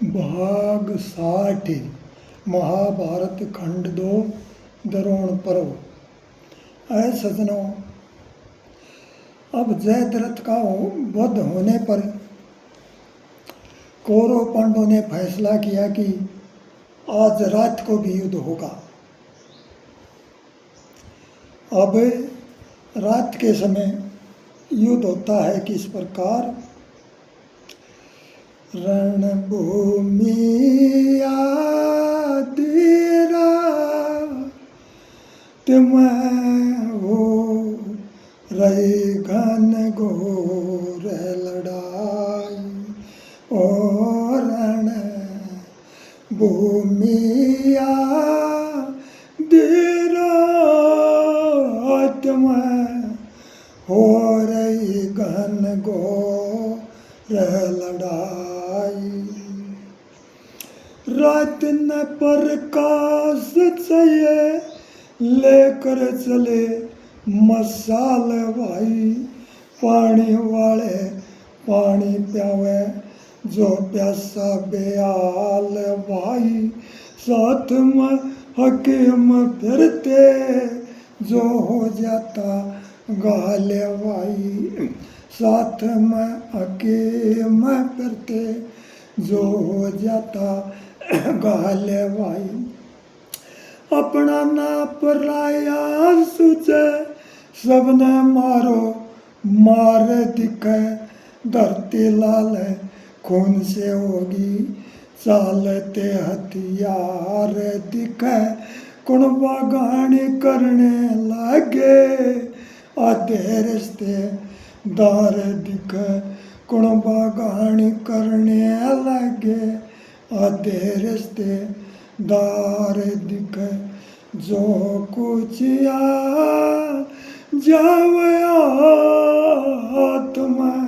भाग 60 महाभारत खंड 2 द्रोण पर्व। ऐ सजनों, अब जयद्रथ का वध होने पर कौरव पांडवों ने फैसला किया कि आज रात को भी युद्ध होगा। अब रात के समय युद्ध होता है किस प्रकार। रणभूमि आदिरा में हो रही घन घोर लड़ाई, और रण भूमि आदिरा में हो रही घन घोर लड़ाई। रात न प्रकाश चाहिए लेकर चले मसाल भाई, पानी वाले पानी प्यावे जो प्यासा बेहाल भाई। साथ में हकीम फिरते जो हो जाता गाले भाई, साथ में हकीम फिरते जो हो जाता गाले भाई। अपना ना पराया सुचे सबने मारो मार दिखे, धरती लाल खून से होगी चालते हथियार दिखे। कुण बागानी करने लगे आधे रिश्ते दार दिखे, कुण बागानी करने लगे आधे रिश्ते दार दिखे। जो कुछ आ जावे हाथ में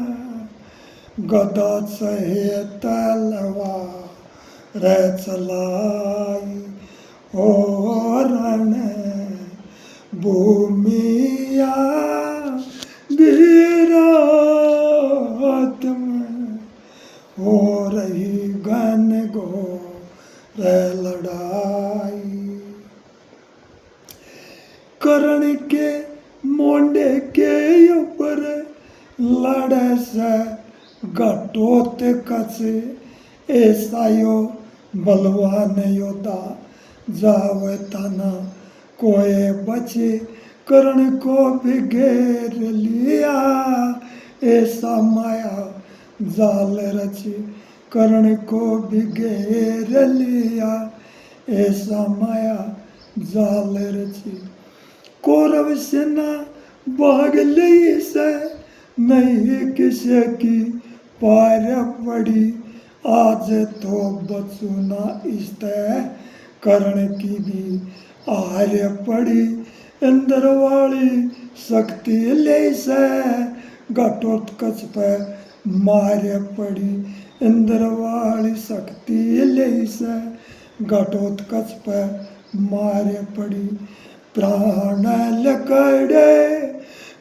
गदा सहे तलवार चलाई, और रण भूमिया धीरात में हो रही घन घोर लड़ाई। कर्ण के मोंडे के ऊपर लड़े से घटोत कसे, ऐसा यो बलवान योद्धा जावे तना कोई बचे। कर्ण को भी घेर लिया ऐसा माया जाल रचे, कर्ण को भी घेर लिया ऐसा माया जाल रचे। कौरव सेना भाग ली से नहीं किसी की पार पड़ी, आज तो बचुना इसते कर्ण की भी आर पड़ी। अंदर वाली शक्ति ले से घटोत्कच पे मार पड़ी, अंदर वाली शक्ति ले से घटोत्कच पे मार पड़ी। प्राण लकड़े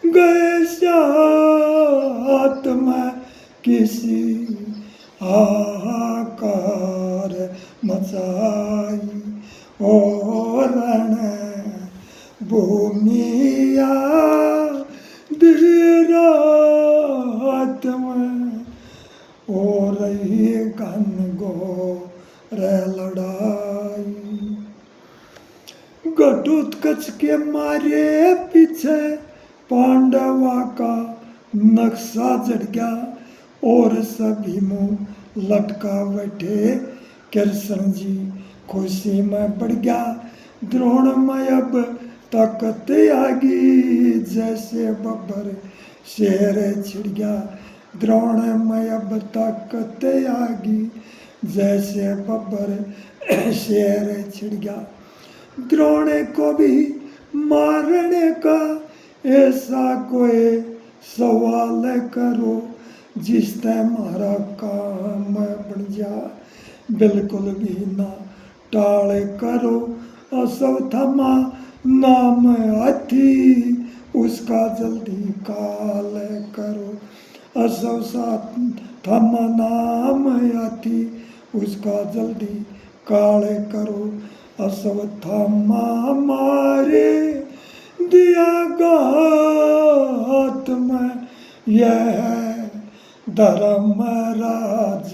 गए साथ में किसी हाहाकार मचाई, और रण भूमिया धीरात में हो रही घन घोर लड़ाई। घटोत्कच के मारे पीछे पांडवा का नक्शा जड़ गया, और सभी मुंह लटका बैठे। कृष्ण जी खुशी में बढ़ गया, द्रोण में अब ताकत आ गई जैसे बब्बर शेर छिड़ गया। द्रोण में अब ताकत आ गई जैसे बब्बर शेर छिड़ गया। द्रोण को भी मारने का ऐसा कोई सवाल करो जिससे मारा काम बन जा, बिल्कुल भी ना टाल करो। अश्वत्थामा नाम हाथी उसका जल्दी काल करो। अश्वत्थामा नाम हाथी उसका जल्दी काले करो। अश्वत्थामा मारे दिया घात में, यह धर्मराज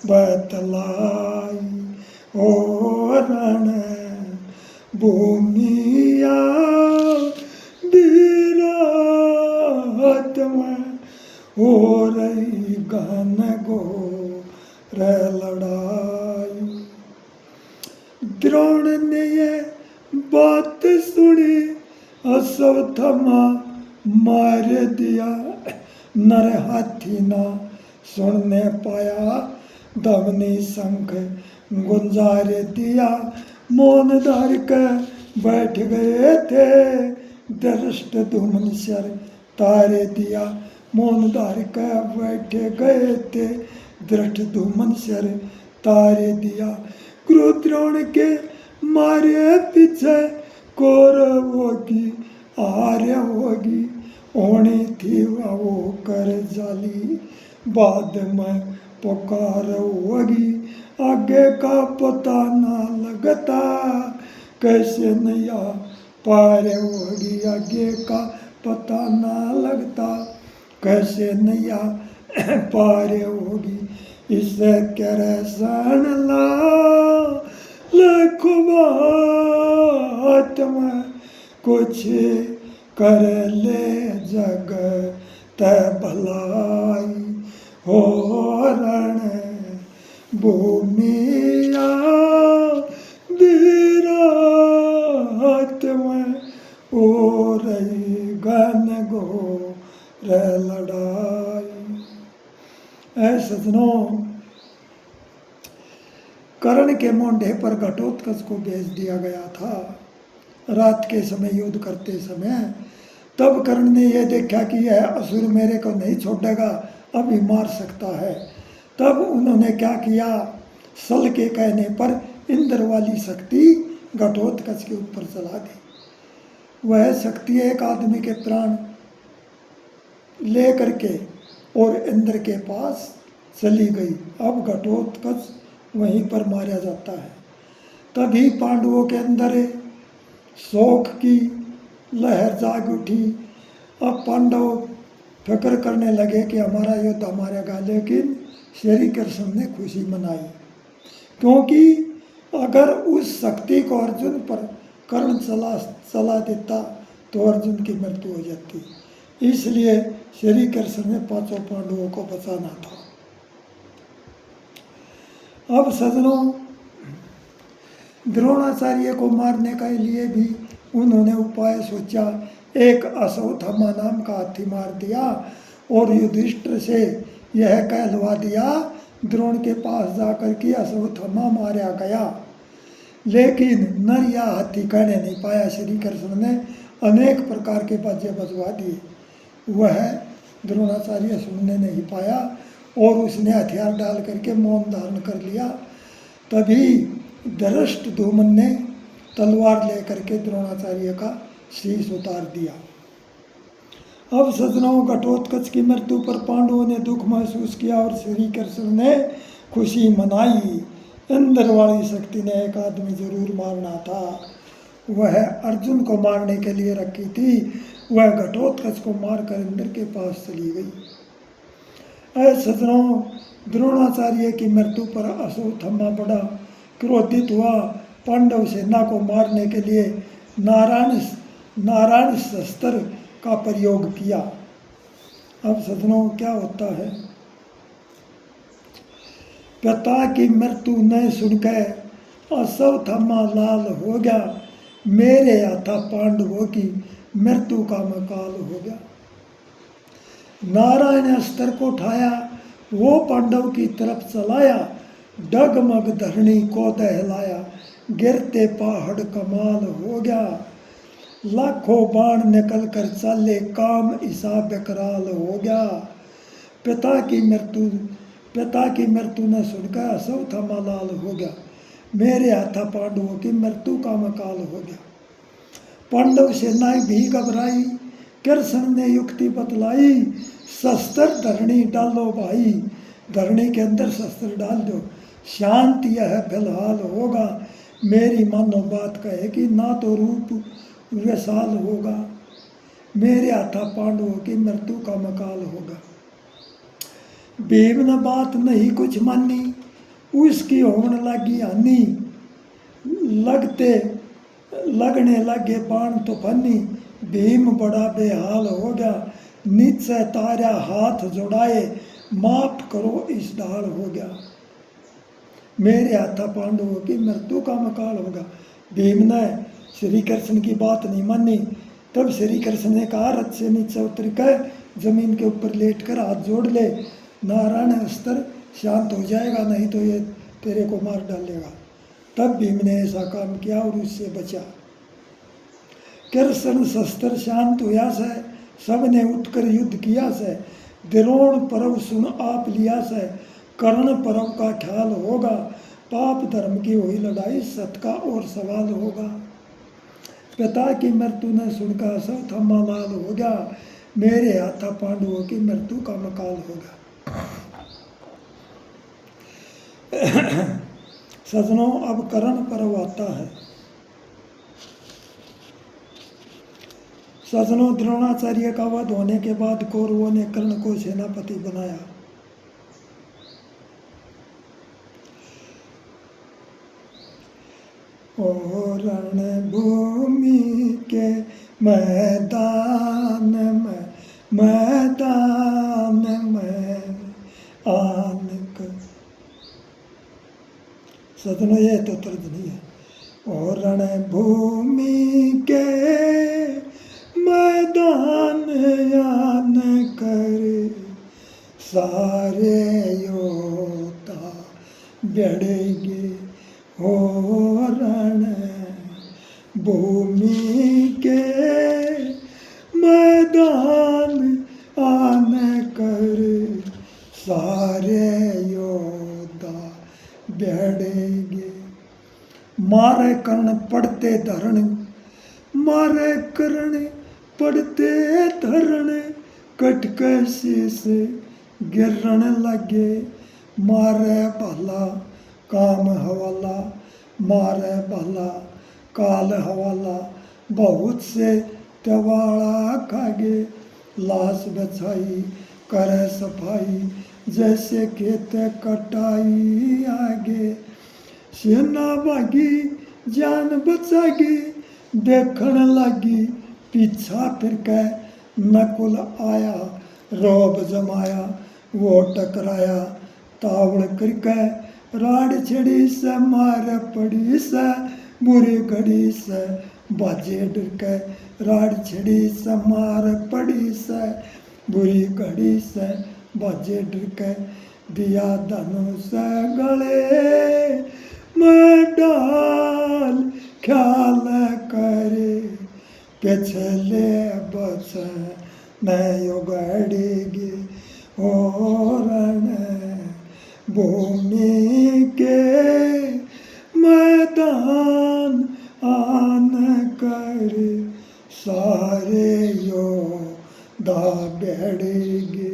बतलाई। ओ रण भूमिया विराट में हो रही घन घोर लड़ाई। द्रोण ने ये बात सुनी, अश्वत्थामा मार दिया। नर हाथी ना सुनने पाया, धवनी शंख गुंजार दिया। मौन धार के बैठ गए थे, धृष्टद्युम्न सिर तारे दिया। मौन धार के बैठ गए थे, धृष्टद्युम्न सिर तारे दिया। क्रोद्रोण के मारे पीछे कौरवों की हार होगी, होनी थी वो कर जाली, बाद में पुकार होगी। आगे का पता ना लगता, कैसे नैया पार होगी। आगे का पता ना लगता, कैसे नैया पार होगी। इसे करे सन ला लाखों बात में, कुछ कर ले जगत भलाई। हो रण भूमिया विराट में हो रही घन घोर लड़ाई। ऐ सजनों, कर्ण के मोंढे पर घटोत्कच को भेज दिया गया था रात के समय युद्ध करते समय। तब कर्ण ने यह देखा कि यह असुर मेरे को नहीं छोड़ेगा, अभी मार सकता है। तब उन्होंने क्या किया, सल के कहने पर इंद्र वाली शक्ति घटोत्कच के ऊपर चला दी। वह शक्ति एक आदमी के प्राण ले करके और इंद्र के पास चली गई। अब घटोत्कच वहीं पर मारा जाता है। तभी पांडवों के अंदर शोक की लहर जाग उठी। अब पांडव फिक्र करने लगे कि हमारा युद्ध हमारे गा, लेकिन श्री कृष्ण ने खुशी मनाई, क्योंकि अगर उस शक्ति को अर्जुन पर कर्ण चला देता तो अर्जुन की मृत्यु हो जाती। इसलिए श्री कृष्ण ने पांचों पांडवों को बचाना था। अब सजनों, द्रोणाचार्य को मारने के लिए भी उन्होंने उपाय सोचा। एक अश्वत्थामा नाम का हाथी मार दिया और युधिष्ठिर से यह कहलवा दिया द्रोण के पास जाकर कि अश्वत्थामा मारा गया। लेकिन नर या हाथी कहने नहीं पाया। श्री कृष्ण ने अनेक प्रकार के बाजे बजवा दिए, वह द्रोणाचार्य सुनने नहीं पाया और उसने हथियार डाल करके मौन धारण कर लिया। तभी धृष्टद्युम्न ने तलवार लेकर के द्रोणाचार्य का शीश उतार दिया। अब सजनों, घटोत्कच की मृत्यु पर पांडवों ने दुख महसूस किया और श्री कृष्ण ने खुशी मनाई। इंद्र वाली शक्ति ने एक आदमी जरूर मारना था, वह अर्जुन को मारने के लिए रखी थी। वह घटोत्कच को मारकर इंद्र के पास चली गई। ऐ सजनों, द्रोणाचार्य की मृत्यु पर अश्वत्थामा बड़ा क्रोधित हुआ। पांडव सेना को मारने के लिए नारायण शस्त्र का प्रयोग किया। अब सजनों, क्या होता है, पिता की मृत्यु न सुनकर अश्वत्थामा लाल हो गया। मेरे हाथा पांडवों की मृत्यु का मकाल हो गया। नारायण अस्त्र को उठाया, वो पांडव की तरफ चलाया। डगमग धरणी को दहलाया, गिरते पहाड़ कमाल हो गया। लाखों बाण निकल कर चले, काम ईसा बेकराल हो गया। पिता की मृत्यु न सुनकर अश्वत्थामा लाल हो गया। मेरे हाथा पांडवों की मृत्यु का मकाल हो गया। पांडव सेनाएं भी घबराई। कृष्ण ने युक्ति बतलाई, शस्त्र धरणी डालो भाई, धरणी के अंदर शस्त्र डाल दो। शांत यह फिलहाल होगा। मेरी मानो बात कहे कि ना तो रूप विशाल होगा, मेरे हाथा पांडवों की मृत्यु का मकाल होगा। भीम ने बात नहीं कुछ मानी, उसकी होने लगी हानि। लगने लगे बाण तूफानी, भीम बड़ा बेहाल हो गया। नीचे तारा हाथ जोड़ाए, माफ करो इस ढाल हो गया। मेरे हाथा पांडवों की मृत्यु का मकाल होगा। भीम ने श्री कृष्ण की बात नहीं मानी। तब श्री कृष्ण ने कहा, रथ से नीचे उतर कर जमीन के ऊपर लेटकर हाथ जोड़ ले, नारायण अस्त्र शांत हो जाएगा, नहीं तो ये तेरे को मार डालेगा। तब भीम ने ऐसा काम किया और उससे बचा। कृष्ण शस्त्र शांत हुआ से, सबने उठकर युद्ध किया से। द्रोण पर्व सुन आप लिया से, कर्ण पर्व का ख्याल होगा। पाप धर्म की हुई लड़ाई, सत का और सवाल होगा। पिता की मृत्यु ने सुनकर सब थम्मा लाल हो गया। मेरे हाथा पांडवों की मृत्यु का मकाल होगा। सजनों, अब कर्ण पर्व आता है। सजनों, द्रोणाचार्य का वध होने के बाद कौरवों ने कर्ण को सेनापति बनाया। और रणभूमि के मैदान में आन कर। सजनों, ये तो तर्ज नहीं है। और रणभूमि के मैदान आन कर, सारे योद्धा बढ़ेंगे। हो रण भूमि के मैदान आन कर, सारे योद्धा बढ़ेंगे। मारे कर्ण पड़ते धरण, मारे कर्ण पड़ते धरण, कटकसी से गिरण लगे। मारे भला काम हवाला, मारे भला काल हवाला, बहुत से तवाड़ा खागे। लाश बछाई करे सफाई, जैसे खेत कटाई आगे। सेना भागी जान बचागी, देखण लगी पीछा फिर के। नकुल आया रोब जमाया, वो टकराया तावड़ करके। राड छड़ी से मार पड़ी से, बुरी घड़ी से बाजे डर के। राड छड़ी से मार पड़ी से, बुरी घड़ी से बाजे डर के। दिया धनुष गले में डाल, ख्याल करे पिछले बचन उगड़ेगी। और भूमि के मैदान आन कर, सारे योद्धा बढ़ेंगे।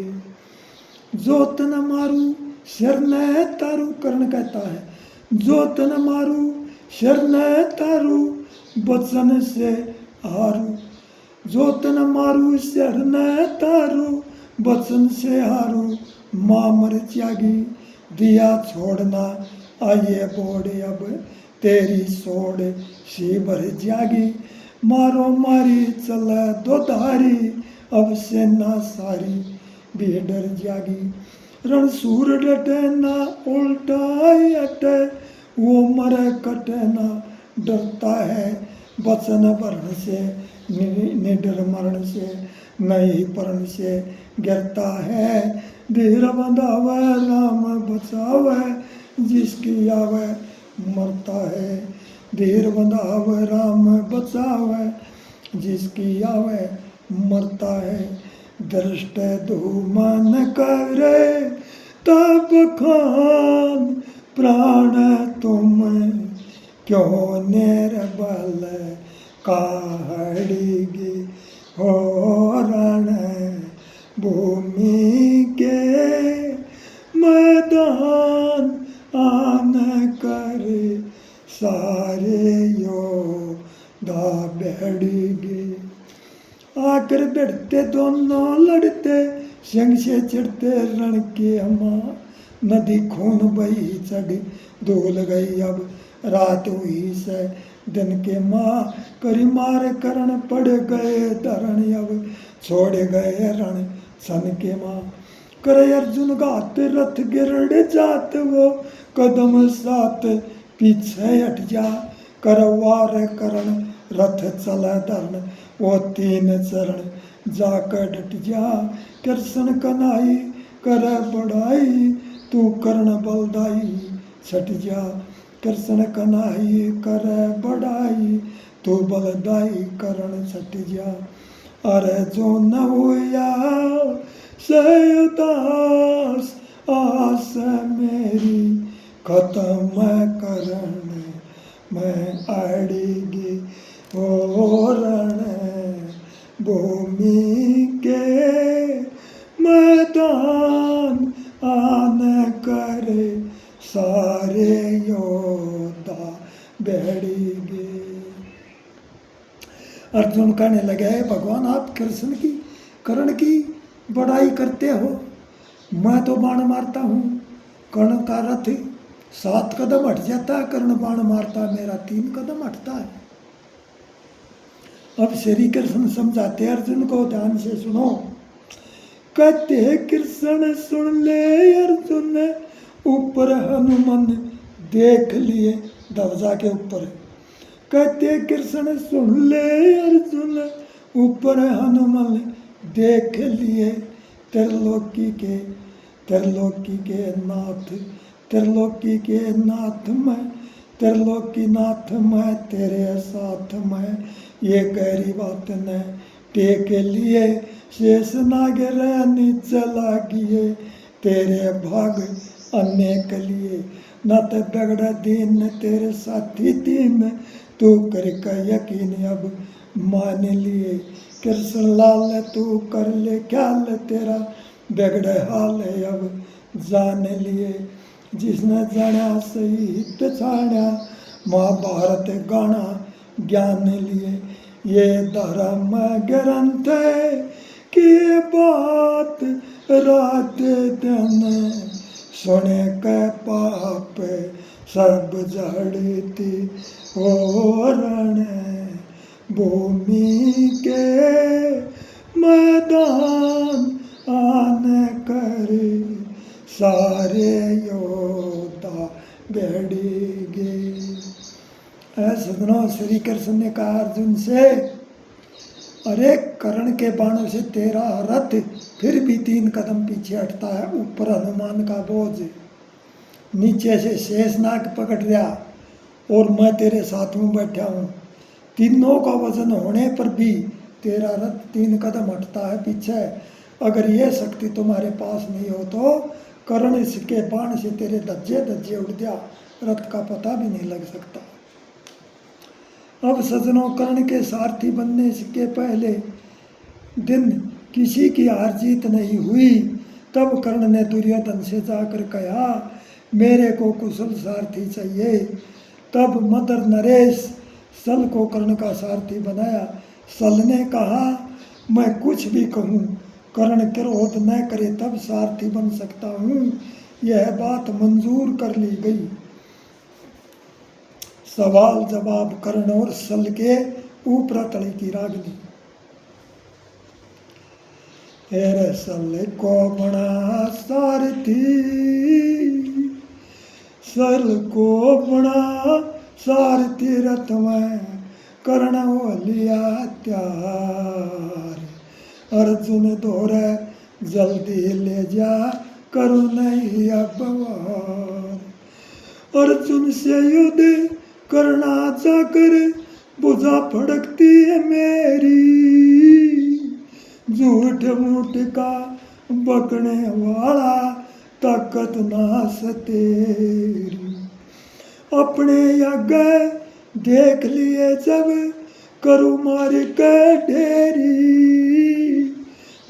जोत न मारू सिर न तारू, कर्ण कहता है, जोत न मारू सिर न तारू, बचन से हारू। जोत न मारू सिर न तारू, बचन से हारू। माँ मर त्यागी दिया छोड़ना, आइए बोड़े अब तेरी सोड़ सी भर जागी। मारो मारी चले दो धारी, अब सेना सारी भी डर जागी। रणसूर डटे ना उल्टा अटे, वो मरे कटे ना डरता है। बचन भरण से निडर मरण से, नहीं परण से गिरता है। धीर बंधावे राम बचावे, जिसकी आवे मरता है। धीर बंधावे राम बचावे, जिसकी आवे मरता है। दृष्ट धूमन करे तब खान, प्राण तुम क्यों निर्बल काढ़ेगी। हो रण भूमि के मैदान आन करे सारे योद्धा बैठगे। आकर बैठते दोनों लड़ते संग से चढ़ते रण के अम्मा। नदी खून बही चढ़ी धूल गई अब रात हुई से दिन के माँ। करी मार करण पड़ गए धरण अब छोड़ गए रण सन के माँ। करे अर्जुन घात रथ गिरड़ जात वो कदम सात पीछे हट जा। कर वार करण रथ चला धरण वो तीन चरण जाकर डट जा। कृष्ण कन्हई कर बढ़ाई तू कर्ण बलदाई छट जा। कृष्ण कन्हई कर बढ़ाई तू बलदाई कर्ण छट जा। अरे जो न हुआ से उदास आस मेरी खत्म करण मैं अड़गी हो रण भूमि के मैदान आन करे सारे योद्धा बैठगे। अर्जुन कहने लगे भगवान आप कृष्ण की कर्ण की बड़ाई करते हो, मैं तो बाण मारता हूँ। कर्ण का रथ 7 कदम हट जाता है, कर्ण बाण मारता है मेरा 3 कदम हटता है। अब श्री कृष्ण समझाते अर्जुन को, ध्यान से सुनो। कहते कृष्ण सुन ले अर्जुन ऊपर हनुमान देख लिए ध्वजा के ऊपर। कहते कृष्ण सुन ले अर्जुन ऊपर हनुमान देख लिए त्रिलोकी के नाथ। त्रिलोकी के नाथ मैं त्रिलोकी नाथ मैं तेरे साथ मैं। ये गहरी बात न टेक लिए शेष नागर नीचे लागिए तेरे भाग अनेक लिए। न तो बगड़ा दीन तेरे साथी तीन तू करके यकीन अब मान लिए। कृष्ण लाल तू कर ले ख्याल तेरा बिगड़े हाल है अब जान लिए। जिसने जाना सही पछाड़ा महाभारत गाना ज्ञान लिए। ये धर्म ग्रंथ की बात रात दिन सुने के पाप सब जड़ती हो रण भूमि के मैदान आन करे सारे योद्धा बैठगे। सदनों श्री कृष्ण ने कहा अर्जुन से, अरे कर्ण के बाणों से तेरा रथ फिर भी 3 कदम पीछे हटता है। ऊपर हनुमान का बोझ, नीचे से शेषनाग पकड़ रहा और मैं तेरे साथ में बैठा हूँ। तीनों का वजन होने पर भी तेरा रथ 3 कदम हटता है पीछे। अगर ये शक्ति तुम्हारे पास नहीं हो तो कर्ण इसके बाण से तेरे धज्जे धज्जे उड़ जा, रथ का पता भी नहीं लग सकता। अब सजनों कर्ण के सारथी बनने के पहले दिन किसी की हार जीत नहीं हुई। तब कर्ण ने दुर्योधन से जाकर कहा मेरे को कुशल सारथी चाहिए। तब मदर नरेश सल को कर्ण का सारथी बनाया। सल ने कहा मैं कुछ भी कहूँ, कर्ण क्रोध न करे तब सारथी बन सकता हूँ। यह बात मंजूर कर ली गई। सवाल जवाब कर्ण और सल के ऊपर तली की रागनी। हेरे सल को बना सारथी, सल को बना सारथी रथ में कर्ण हो लिया त्यार। अर्जुन दौड़े जल्दी ले जा करो नहीं अब वार। अर्जुन से युद्ध करना जाकर बुझा फड़कती है मेरी। झूठ मूठ का बकने वाला ताकत नास तेरी। अपने आगे देख लिए जब करू मार के ढेरी।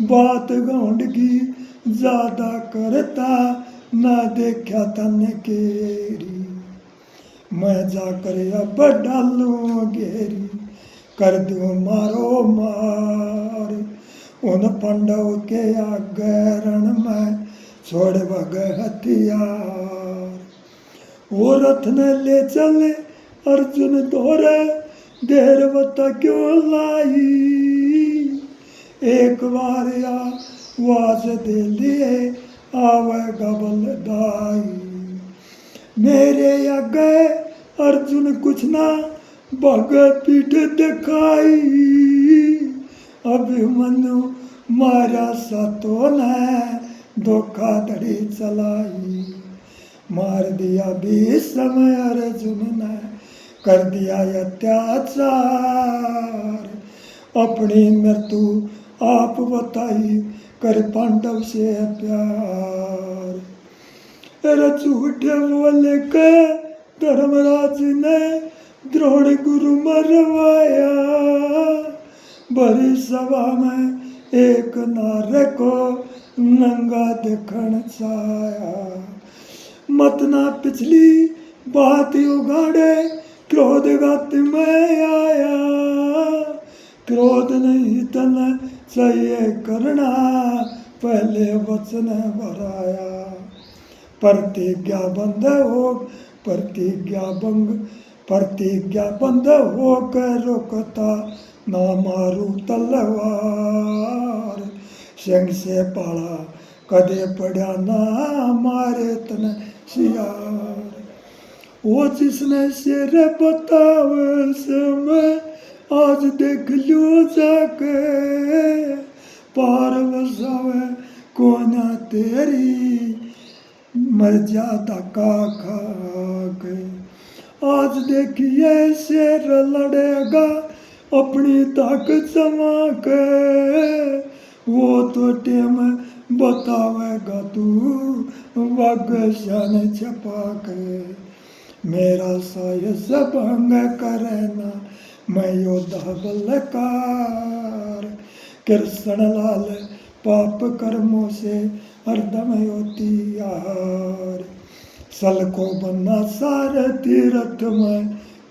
बात गौंडगी ज्यादा करता ना देखा तन केरी। मैं जाकर अब डालूं घेरी, कर दूं मारो मार। उन पांडव के आगे रण में छोड़ भगे हथियार। वो रथ ने ले चले अर्जुन दौरे, देर बता क्यों लाई। एक बार आवाज दे लिए आवेगा बलदाई। मेरे आगे अर्जुन कुछ ना भग पीठ दिखाई। अभिमन्यु मारा सातों ने धोखाधड़ी चलाई। मार दिया भीष्म अर्जुन ने कर दिया अत्याचार। अपनी मृत्यु आप बताई कर पांडव से प्यार। झूठ बोल के धर्मराज ने द्रोण गुरु मरवाया। भरी सभा में एक नारे को नंगा देखण चाया। मत ना पिछली बात उगाड़े, क्रोध गति में आया। क्रोध नहीं तन चाहिए करना, पहले वचन भराया। प्रतिज्ञा बंद हो, प्रतिज्ञा बंद हो कर रोकता ना मारू तलवार। सिंह से पाला कदे पड़ा ना मारे तन सियार। वो जिसने शेर बतावे समय आज देख लियो जाके। पार बसावे कोना तेरी मर्यादा का खाके। आज देखिए शेर लड़ेगा अपनी ताकत जमा के। वो तो टेम बतावेगा तू वगशन छपा के। मेरा सायस भंग करना मैं योद्धा बलकार। कृष्ण लाल पाप कर्मों से हरदम होती यार। सल को बनना सारे तीर्थ में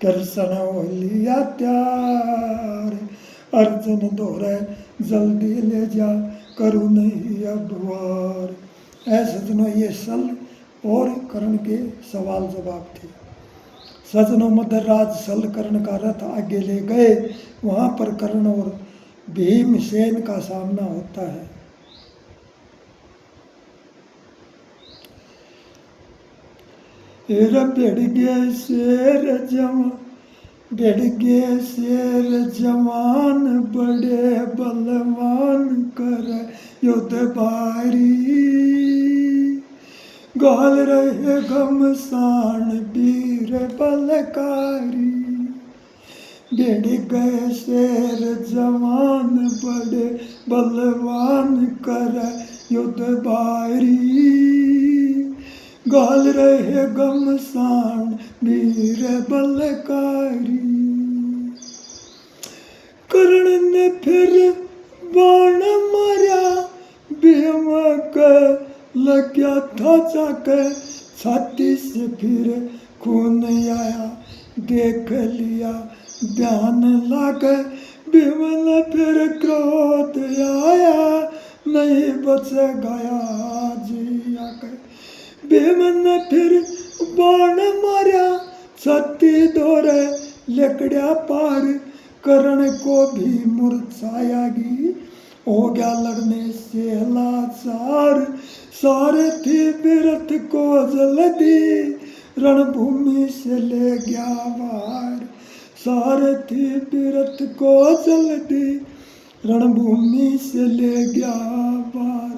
कृष्ण हो लिया त्यार। अर्जुन दोहरे जल्दी ले जा करूँ नहीं अब वार। ऐसे सजनों ये सल और कर्ण के सवाल जवाब थे। सजनों मदराज सल कर्ण का रथ आगे ले गए। वहाँ पर कर्ण और भीमसेन का सामना होता है। भिड़ गए शेर जवान बड़े बलवान कर युद्ध भारी। गाल रहे घमसान वीर बलकारी। भिड़ गए शेर जवान बड़े बलवान कर युद्ध भारी। गाल रहे घमसान वीर बलकारी। कर्ण ने फिर बाण मारा भीम का लग्या था जाके। छाती से फिर खून आया देख लिया ध्यान लागे। भीम ने फिर क्रोध आया नहीं बच गया जी आके। भीम ने फिर बाण मारा छाती दौरे लकड़िया पार। कर्ण को भी मूर्छायागी हो गया लड़ने से लाचार। सारथी बिरथ को जल्दी रणभूमि से ले गया वार। सारथी बिरथ को जल्दी रणभूमि से ले गया वार।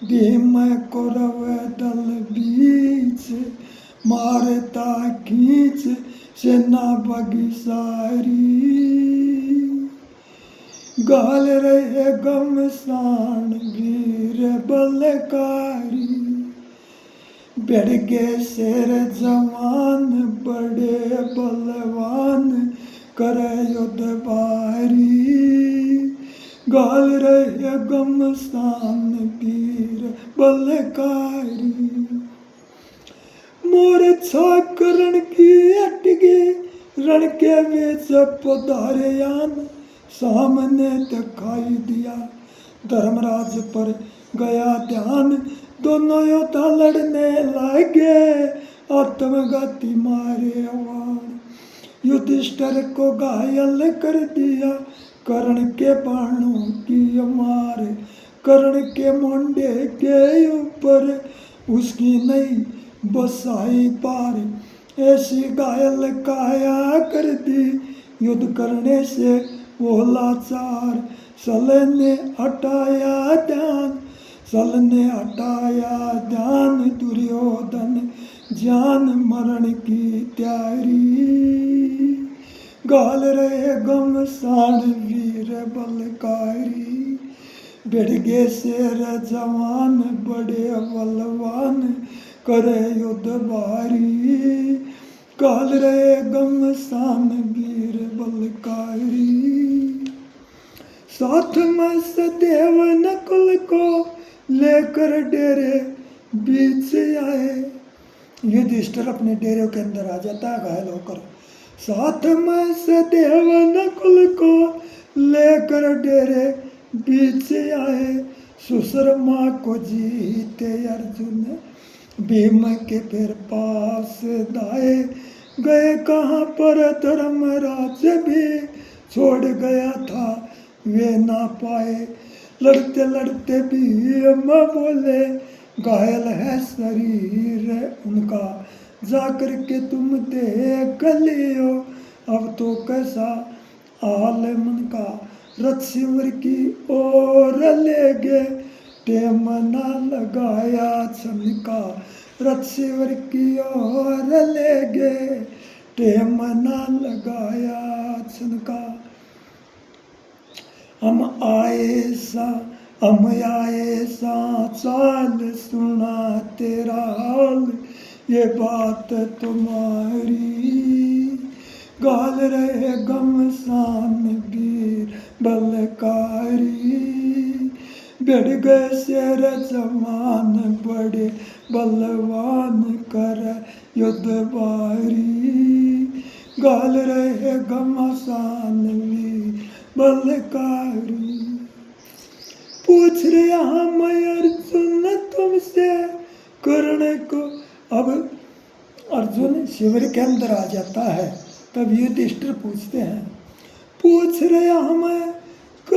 भीम कौरव दल बीच मारता खींच सेना बगी सारी। गाल रहे घमसान वीर बलकारी। भिड़ गए शेर जवान बड़े बलवान करे युद्ध भारी। गाल रहे घमसान वीर बलकारी। मोर छाकरण की रण के बीच पधारे यान, सामने दिखाई दिया। धर्मराज पर गया ध्यान, दोनों योद्धा लड़ने लगे, आत्मघाती मारे वाण। युधिष्ठिर को घायल कर दिया, कर्ण के बाणों की मार। कर्ण के मोंडे के ऊपर उसकी नहीं बसाई पार। ऐसी घायल काया कर दी, युद्ध करने से वो लाचार। सल ने हटाया ध्यान, सल ने हटाया ध्यान, दुर्योधन जान मरण की तैयारी। गाल रहे घमसान वीर बलकारी, बढ़ गए शेर जवान बड़े बलवान, करे युद्ध भारी। गाल रहे घमसान वीर बलकारी, साथ में सदैव नकुल को लेकर डेरे बीच आए। युधिष्ठिर अपने डेरे के अंदर आ जाता है घायल होकर। साथ में सदैव नकुल को लेकर डेरे बीच आए। सुशर्मा को जीते अर्जुन, भीम के फिर पास दाए। गए कहाँ पर धर्मराज भी, छोड़ गया था वे ना पाए। लड़ते लड़ते भीम बोले, घायल है शरीर उनका, जाकर के तुम देख लियो, अब तो कैसा हाल मन का। रथ शिवर की ओर ले गए, टेम ना लगाया छनका। रथ शिवर की ओर ले गए, टेम ना लगाया छनका। हम आए सा चाल, सुना तेरा हाल, ये बात तुम्हारी। गाल रहे घमसान वीर बलकारी, बढ़ गए शेर जवान बड़े बलवान, कर युद्ध भारी। गाल रहे घमसान वीर बलकारी। पूछ रहा मैं अर्जुन तुमसे कर्ण को। अब अर्जुन शिविर के अंदर आ जाता है, तब युधिष्ठिर पूछते हैं, पूछ रहा मैं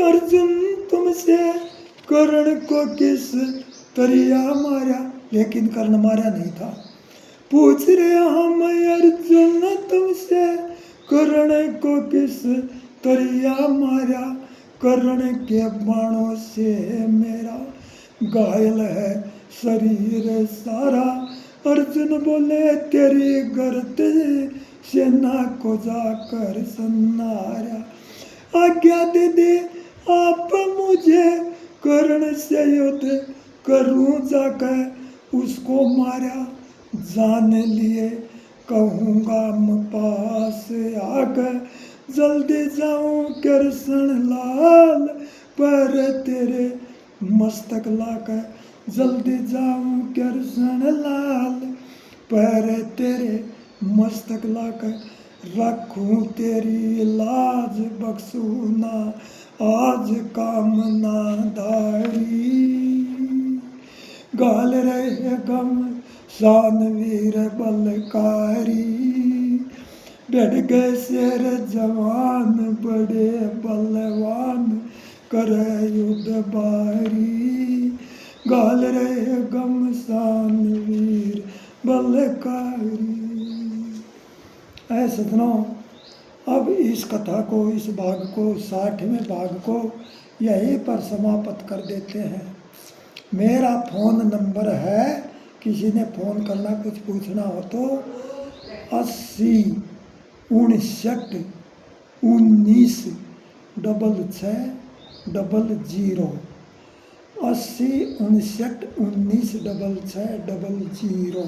अर्जुन तुमसे कर्ण को किस तरिया मारा, लेकिन कर्ण मारा नहीं था। पूछ रहा मैं अर्जुन तुमसे कर्ण को किस तरिया मारा, कर्ण के बाणों से मेरा घायल है शरीर सारा। अर्जुन बोले तेरी गर्त सेना को जाकर सन्नारा। आज्ञा दे दे आप मुझे, कर्ण से युद्ध करूं जाकर उसको मारा। जान लिए कहूँगा मैं पास आकर, जल्दी जाऊं कृष्ण लाल पर तेरे मस्तक लाकर। जल्दी जाऊं कृष्ण लाल पर तेरे मस्तक लाकर। रखूं तेरी लाज बख्शू ना आज कामना धारी। गाल रहे गम शान वीर बलकारी, बढ़ गए शेर जवान बड़े बलवान, करे युद्ध भारी। गाल रहे घमसान वीर बलकारी। ऐ सज्जनों, अब इस कथा को, इस भाग को, 60वें भाग को यहीं पर समाप्त कर देते हैं। मेरा फ़ोन नंबर है, किसी ने फ़ोन करना कुछ पूछना हो तो 80 59 19 66 00। 80 59 19 66 00।